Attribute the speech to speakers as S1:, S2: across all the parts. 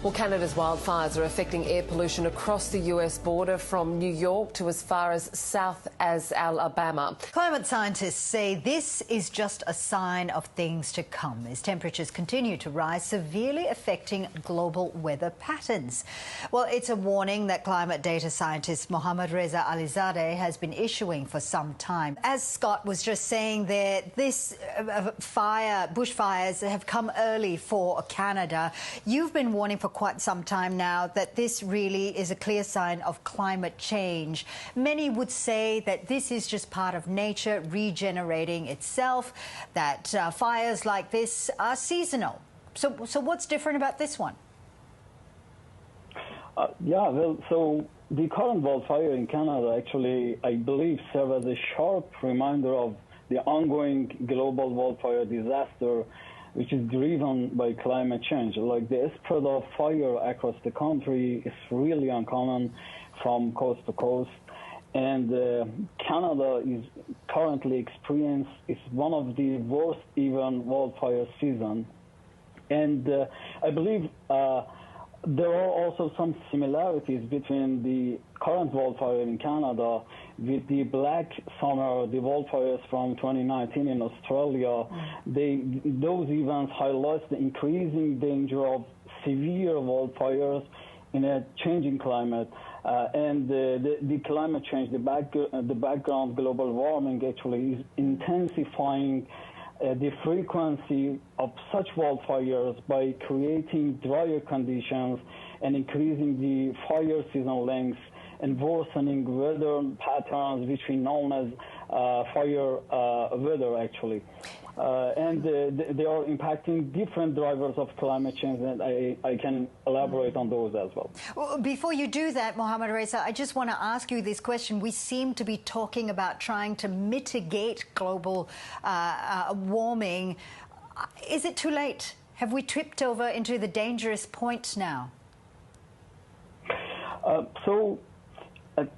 S1: Well, Canada's wildfires are affecting air pollution across the US border from New York to as far as south as Alabama.
S2: Climate scientists say this is just a sign of things to come as temperatures continue to rise, severely affecting global weather patterns. Well, it's a warning that climate data scientist Mohammad Reza Alizadeh has been issuing for some time. As Scott was just saying there, this bushfires have come early for Canada. You've been warning for quite some time now that this really is a clear sign of climate change. Many would say that this is just part of nature regenerating itself, that fires like this are seasonal. So what's different about this one?
S3: So the current wildfire in Canada actually, I believe, serves as a sharp reminder of the ongoing global wildfire disaster, which is driven by climate change. Like the spread of fire across the country is really uncommon from coast to coast. And Canada is currently experiencing one of the worst even wildfire season. And I believe there are also some similarities between the current wildfire in Canada with the Black Summer, the wildfires from 2019 in Australia. Those events highlight the increasing danger of severe wildfires in a changing climate. And the climate change, the background global warming actually is intensifying the frequency of such wildfires by creating drier conditions and increasing the fire season lengths and worsening weather patterns, which we know as fire weather, actually. And they are impacting different drivers of climate change, and I can elaborate on those as well.
S2: Well, before you do that, Mohammad Reza, I just want to ask you this question. We seem to be talking about trying to mitigate global warming. Is it too late? Have we tripped over into the dangerous point now?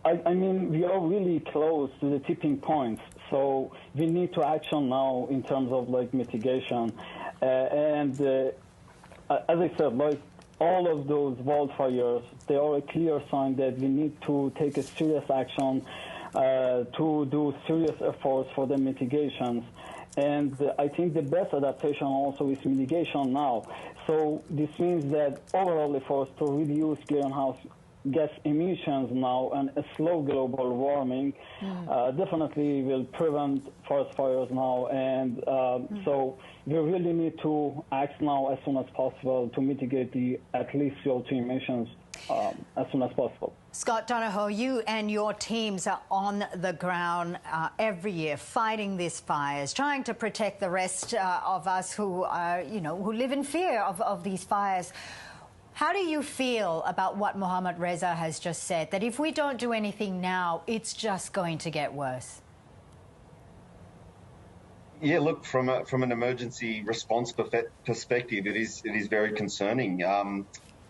S3: I mean, we are really close to the tipping point. So we need to action now in terms of like mitigation. As I said, like all of those wildfires, they are a clear sign that we need to take a serious action to do serious efforts for the mitigations. And I think the best adaptation also is mitigation now. So this means that overall efforts to reduce greenhouse gas emissions now and a slow global warming definitely will prevent forest fires now. And so we really need to act now as soon as possible to mitigate the at least CO2 emissions as soon as possible.
S2: Scott Donohoe, you and your teams are on the ground every year fighting these fires, trying to protect the rest of us who are, who live in fear of these fires. How do you feel about what Mohammad Reza has just said, that if we don't do anything now, it's just going to get worse?
S4: Yeah, look, from an emergency response perspective, it is very concerning.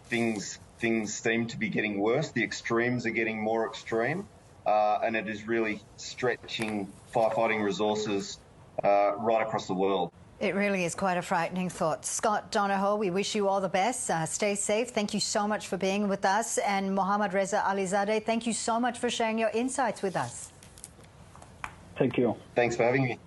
S4: Things seem to be getting worse. The extremes are getting more extreme, and it is really stretching firefighting resources right across the world.
S2: It really is quite a frightening thought. Scott Donohoe, we wish you all the best. Stay safe. Thank you so much for being with us. And Mohammad Reza Alizadeh, thank you so much for sharing your insights with us.
S3: Thank you.
S4: Thanks for having me.